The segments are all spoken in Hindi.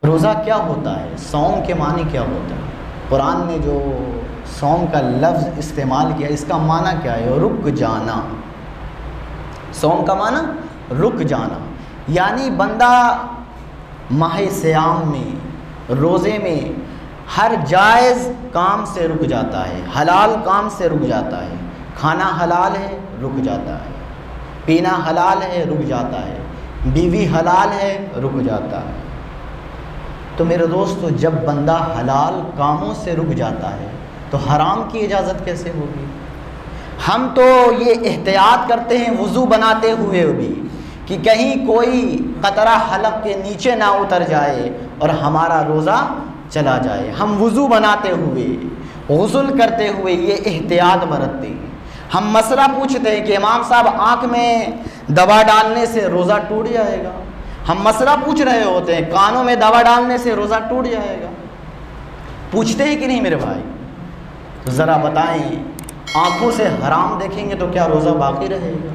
रोज़ा क्या होता है, सौम के मानी क्या होता है? कुरान ने जो सौम का लफ्ज़ इस्तेमाल किया, इसका माना क्या है? रुक जाना। सौम का माना रुक जाना, यानी बंदा माह सियाम में, रोज़े में हर जायज़ काम से रुक जाता है, हलाल काम से रुक जाता है। खाना हलाल है, रुक जाता है। पीना हलाल है, रुक जाता है। बीवी हलाल है, रुक जाता है। तो मेरे दोस्तों, जब बंदा हलाल कामों से रुक जाता है तो हराम की इजाज़त कैसे होगी? हम तो ये एहतियात करते हैं वज़ू बनाते हुए भी कि कहीं कोई कतरा हलक के नीचे ना उतर जाए और हमारा रोज़ा चला जाए। हम वज़ू बनाते हुए, गुस्ल करते हुए ये एहतियात बरतते हैं। हम मसला पूछते हैं कि इमाम साहब आँख में दवा डालने से रोज़ा टूट जाएगा। हम मसला पूछ रहे होते हैं कानों में दवा डालने से रोज़ा टूट जाएगा। पूछते हैं कि नहीं मेरे भाई? तो ज़रा बताएं, आँखों से हराम देखेंगे तो क्या रोज़ा बाकी रहेगा?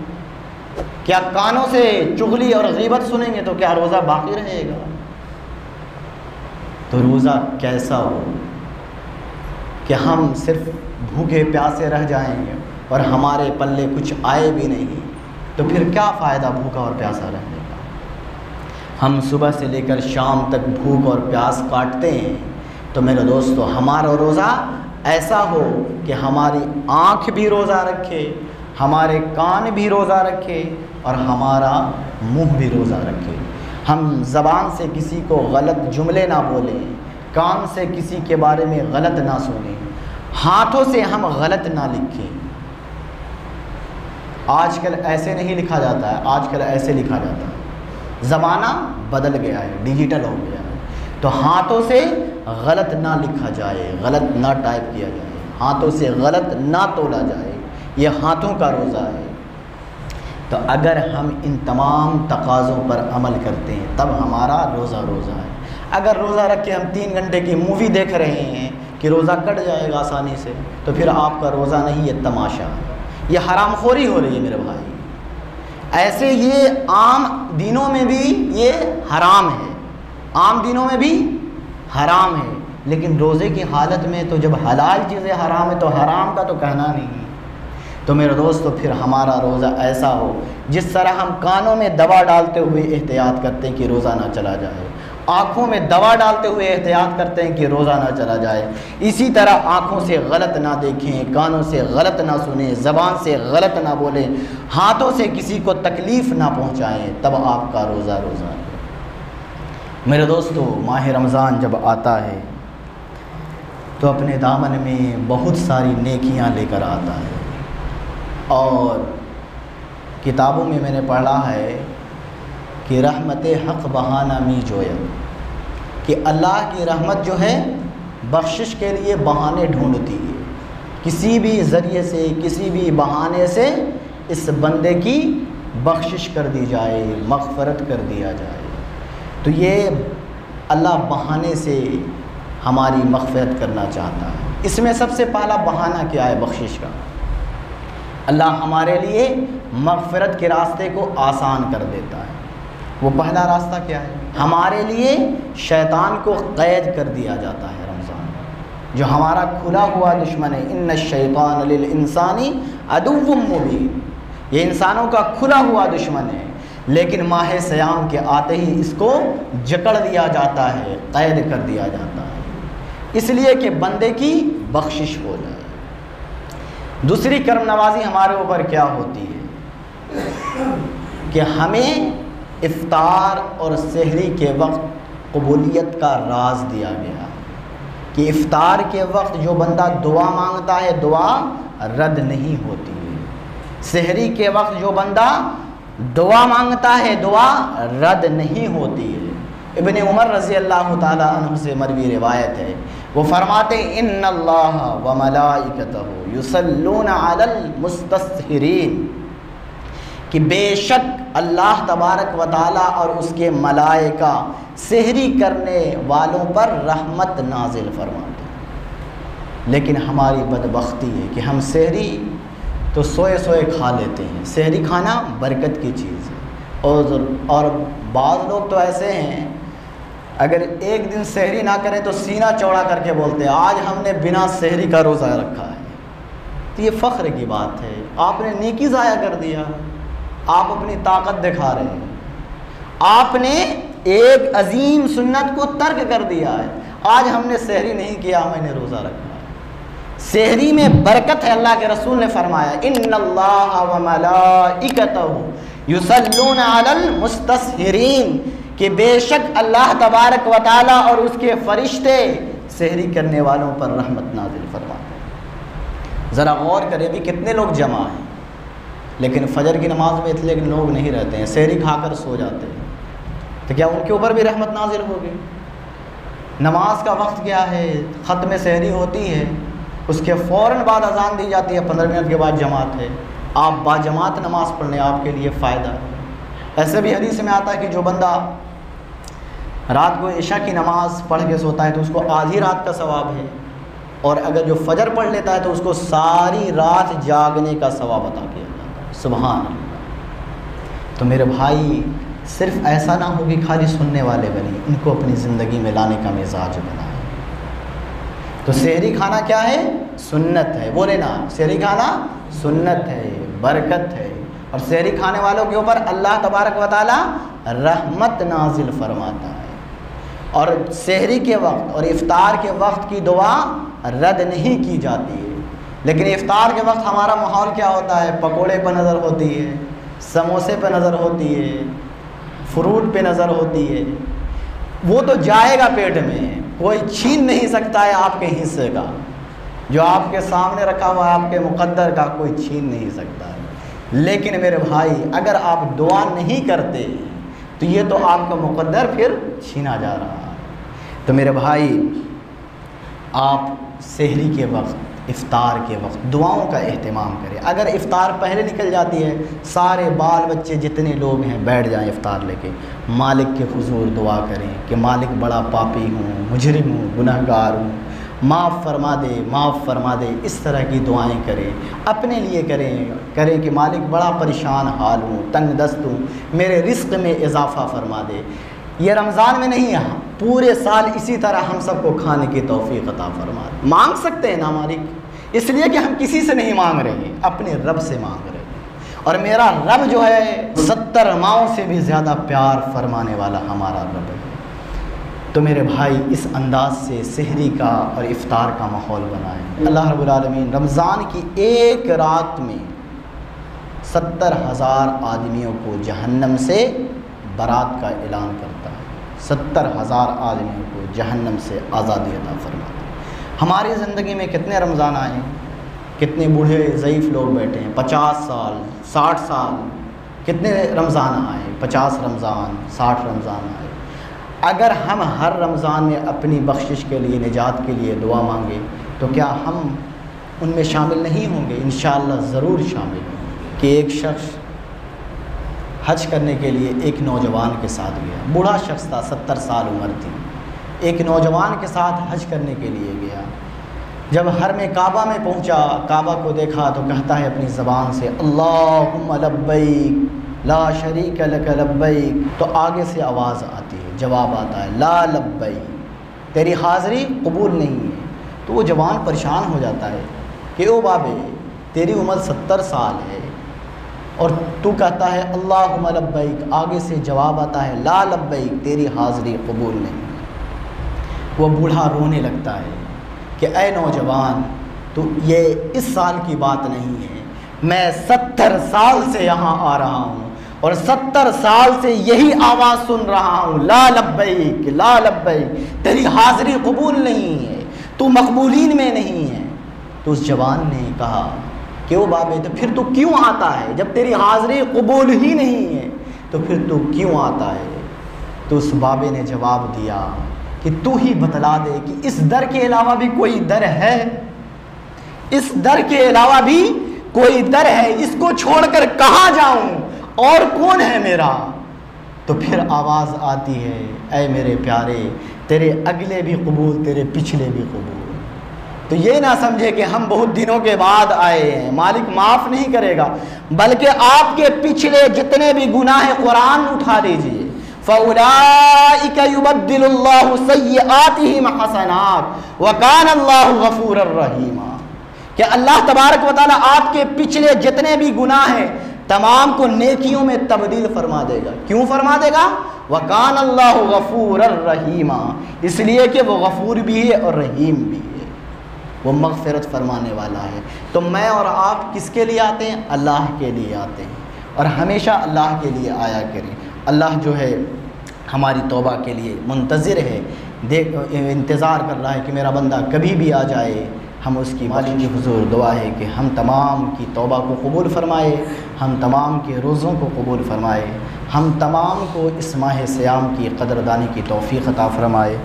क्या कानों से चुगली और गीबत सुनेंगे तो क्या रोज़ा बाकी रहेगा? तो रोज़ा कैसा हो कि हम सिर्फ भूखे प्यासे रह जाएंगे और हमारे पल्ले कुछ आए भी नहीं, तो फिर क्या फ़ायदा भूखा और प्यासा रहने का? हम सुबह से लेकर शाम तक भूख और प्यास काटते हैं। तो मेरे दोस्तों, हमारा रोज़ा ऐसा हो कि हमारी आँख भी रोज़ा रखे, हमारे कान भी रोज़ा रखे और हमारा मुंह भी रोज़ा रखे। हम ज़बान से किसी को गलत जुमले ना बोलें, कान से किसी के बारे में गलत ना सुनें, हाथों से हम गलत ना लिखें। आजकल ऐसे नहीं लिखा जाता है, आजकल ऐसे लिखा जाता है। ज़माना बदल गया है, डिजिटल हो गया है। तो हाथों से गलत ना लिखा जाए, गलत ना टाइप किया जाए, हाथों से गलत ना तोला जाए। ये हाथों का रोज़ा है। तो अगर हम इन तमाम तकाज़ों पर अमल करते हैं तब हमारा रोज़ा रोज़ा है। अगर रोज़ा रख के हम 3 घंटे की मूवी देख रहे हैं कि रोज़ा कट जाएगा आसानी से, तो फिर आपका रोज़ा नहीं, ये तमाशा है, ये हरामखोरी हो रही है मेरे भाई। ऐसे ये आम दिनों में भी ये हराम है, आम दिनों में भी हराम है, लेकिन रोज़े की हालत में तो जब हलाल चीज़ें हराम है तो हराम का तो कहना नहीं। तो मेरे दोस्तों, फिर हमारा रोज़ा ऐसा हो जिस तरह हम कानों में दवा डालते हुए एहतियात करते हैं कि रोज़ा ना चला जाए, आँखों में दवा डालते हुए एहतियात करते हैं कि रोज़ा ना चला जाए, इसी तरह आँखों से गलत ना देखें, कानों से गलत ना सुने, ज़बान से गलत ना बोलें, हाथों से किसी को तकलीफ़ ना पहुँचाएँ, तब आपका रोज़ा रोज़ा है। मेरे दोस्तों, माह रमज़ान जब आता है तो अपने दामन में बहुत सारी नेकियां लेकर आता है। और किताबों में मैंने पढ़ा है कि रहमत हक़ बहाना मी जोया, कि अल्लाह की रहमत जो है बख्शिश के लिए बहाने ढूंढती है। किसी भी ज़रिए से, किसी भी बहाने से इस बंदे की बख्शिश कर दी जाए, मग़फ़रत कर दिया जाए। तो ये अल्लाह बहाने से हमारी मग़फ़रत करना चाहता है। इसमें सबसे पहला बहाना क्या है? बख्शिश का। अल्लाह हमारे लिए मग़फ़रत के रास्ते को आसान कर देता है। वो पहला रास्ता क्या है? हमारे लिए शैतान को क़ैद कर दिया जाता है। रमज़ान जो हमारा खुला हुआ दुश्मन है, इन्न शैतान लिल इंसानी अदुव्वुम मुबीन, ये इंसानों का खुला हुआ दुश्मन है, लेकिन माह सियाम के आते ही इसको जकड़ दिया जाता है, क़ैद कर दिया जाता है, इसलिए कि बंदे की बख्शिश हो जाए। दूसरी करम नवाजी हमारे ऊपर क्या होती है कि हमें इफ्तार और सहरी के वक्त कबूलियत का राज दिया गया कि इफ्तार के वक्त जो बंदा दुआ मांगता है दुआ रद्द नहीं होती है। सहरी के वक्त जो बंदा दुआ मांगता है दुआ रद्द नहीं होती है। इब्ने उमर रज़ी अल्लाह ताला अन्हु से मरवी रिवायत है, वो फरमाते इन्नल्लाह व मलाइकतहु युसल्लूना अलल मुस्तस्हिरीन, कि बेशक अल्लाह तबारक व ताला और उसके मलाइका सहरी करने वालों पर रहमत नाजिल फरमाते हैं। लेकिन हमारी बदबख्ती है कि हम सहरी तो सोए सोए खा लेते हैं। सहरी खाना बरकत की चीज़ है। और बाज़ लोग तो ऐसे हैं अगर एक दिन सहरी ना करें तो सीना चौड़ा करके बोलते हैं आज हमने बिना सहरी का रोज़ा रखा है। तो ये फ़ख्र की बात है, आपने नेकी ज़ाया कर दिया, आप अपनी ताकत दिखा रहे हैं, आपने एक अजीम सुन्नत को तर्क कर दिया है। आज हमने सहरी नहीं किया, मैंने रोज़ा रखा है। सहरी में बरकत है। अल्लाह के रसूल ने फरमाया इन्नल्लाह व मलाइकतहु युसल्लूना अलल मुस्तस्हिरीन, कि बेशक अल्लाह तबारक व तआला और उसके फरिश्ते सहरी करने वालों पर रहमत नाजिल फरमाते हैं। ज़रा गौर करें भी कितने लोग जमा हैं, लेकिन फजर की नमाज में इतने लोग नहीं रहते हैं, सहरी खाकर सो जाते हैं। तो क्या उनके ऊपर भी रहमत नाजिल होगी? नमाज का वक्त क्या है? ख़त्म सहरी होती है, उसके फ़ौरन बाद अजान दी जाती है, 15 मिनट के बाद जमात है। आप बाजमात नमाज़ पढ़ने आपके लिए फ़ायदा है। ऐसे भी हदीस में आता है कि जो बंदा रात को इशा की नमाज़ पढ़ के सोता है तो उसको आधी रात का सवाब है, और अगर जो फजर पढ़ लेता है तो उसको सारी रात जागने का सवाब अता किया जाता है। सुभान अल्लाह। तो मेरे भाई, सिर्फ ऐसा ना हो कि खाली सुनने वाले बने, इनको अपनी ज़िंदगी में लाने का मिजाज बनाए। तो सहरी खाना क्या है? सुन्नत है। बोले ना, सहरी खाना सुन्नत है, बरकत है, और सहरी खाने वालों के ऊपर अल्लाह तबारक व तआला रहमत नाजिल फरमाता है। और सहरी के वक्त और इफ्तार के वक्त की दुआ रद्द नहीं की जाती है। लेकिन इफ्तार के वक्त हमारा माहौल क्या होता है? पकोड़े पर नज़र होती है, समोसे पर नज़र होती है, फ्रूट पे नज़र होती है। वो तो जाएगा पेट में, कोई छीन नहीं सकता है आपके हिस्से का। जो आपके सामने रखा हुआ है आपके मुक़द्दर का, कोई छीन नहीं सकता है। लेकिन मेरे भाई, अगर आप दुआ नहीं करते तो ये तो आपका मुक़द्दर फिर छीना जा रहा है। तो मेरे भाई, आप सहरी के वक्त, इफ़्तार के वक्त दुआओं का एहतमाम करें। अगर इफ़्तार पहले निकल जाती है, सारे बाल बच्चे जितने लोग हैं बैठ जाएं इफ़्तार लेके, मालिक के हुजूर दुआ करें कि मालिक बड़ा पापी हूँ, मुजरिम हूँ, गुनहगार हूँ, माफ़ फरमा दे, माफ़ फरमा दे। इस तरह की दुआएं करें, अपने लिए करें कि मालिक बड़ा परेशान हाल हूँ, तंग दस्त हूँ, मेरे रिस्क में इजाफ़ा फरमा दे। ये रमज़ान में नहीं है, पूरे साल इसी तरह हम सबको खाने की तौफ़ीक़ अता फरमा दे। मांग सकते हैं ना मालिक, इसलिए कि हम किसी से नहीं मांग रहे हैं, अपने रब से मांग रहे हैं। और मेरा रब जो है 70 माओं से भी ज़्यादा प्यार फरमाने वाला हमारा रब है। तो मेरे भाई, इस अंदाज से सहरी का और इफ़्तार का माहौल बनाएं। अल्लाह रब्बुल आलमीन रमज़ान की एक रात में 70,000 आदमियों को जहन्नम से बरात का ऐलान करता है। 70,000 आदमियों को जहन्नम से आज़ादी अता फरमाता है। हमारी ज़िंदगी में कितने रमज़ान आए, कितने बूढ़े ज़ईफ़ लोग बैठे हैं, 50 साल 60 साल, कितने रमज़ान आए, 50 रमज़ान 60 रमज़ान आए। अगर हम हर रमज़ान में अपनी बख्शिश के लिए, निजात के लिए दुआ मांगे तो क्या हम उनमें शामिल नहीं होंगे? इंशाअल्लाह ज़रूर शामिल होंगे। कि एक शख्स हज करने के लिए एक नौजवान के साथ गया, बूढ़ा शख्स था, 70 साल उम्र थी, एक नौजवान के साथ हज करने के लिए गया। जब हरम काबा में पहुंचा, काबा को देखा तो कहता है अपनी ज़बान से अल्लाहुम्मा लब्बैक ला शरीक लक लब्बैक। तो आगे से आवाज़ आती है, जवाब आता है ला लब्बैक, तेरी हाज़िरी कबूल नहीं है। तो वो जवान परेशान हो जाता है कि ओ बाबे, तेरी उम्र 70 साल है और तू कहता है अल्लाहुम्मा लब्बैक, आगे से जवाब आता है ला लब्बैक, तेरी हाज़िरी कबूल नहीं। वो बूढ़ा रोने लगता है कि ऐ नौजवान, तो ये इस साल की बात नहीं है, मैं 70 साल से यहाँ आ रहा हूँ और 70 साल से यही आवाज़ सुन रहा हूँ ला लब्बैक ला लब्बैक, तेरी हाज़िरी कबूल नहीं है, तू मकबूलीन में नहीं है। तो उस जवान ने कहा कि ओ बाबे, तो फिर तू क्यों आता है? जब तेरी हाज़िरी कबूल ही नहीं है तो फिर तू क्यों आता है? तो उस बाबे ने जवाब दिया कि तू ही बतला दे कि इस दर के अलावा भी कोई दर है, इस दर के अलावा भी कोई दर है, इसको छोड़कर कहाँ जाऊं और कौन है मेरा? तो फिर आवाज़ आती है, ऐ मेरे प्यारे, तेरे अगले भी कबूल, तेरे पिछले भी कबूल। तो ये ना समझे कि हम बहुत दिनों के बाद आए हैं, मालिक माफ़ नहीं करेगा, बल्कि आपके पिछले जितने भी गुनाह हैं कुरान उठा दीजिए, फ़उलाइका युबद्दिलुल्लाहु सय्यआतिहिम हसनात व कान अल्लाहु गफूरर रहीमा, कि अल्लाह तबारक व तआला आपके पिछले जितने भी गुनाह हैं तमाम को नेकियों में तब्दील फरमा देगा। क्यों फरमा देगा? वकान अल्लाहु गफूरर रहीमा, इसलिए कि वो गफूर भी है और रहीम भी है, वो मग़फ़िरत फरमाने वाला है। तो मैं और आप किसके लिए आते हैं? अल्लाह के लिए आते हैं, और हमेशा अल्लाह के लिए आया करें। अल्लाह जो है हमारी तौबा के लिए मुंतज़िर है, इंतज़ार कर रहा है कि मेरा बंदा कभी भी आ जाए। हम उसकी मालिक की हुज़ूर दुआ है कि हम तमाम की तौबा को कबूल फ़रमाए, हम तमाम के रोज़ों को कबूल फ़रमाए, हम तमाम को इस माह सियाम की क़दरदानी की तौफ़ीक़ अता फ़रमाए।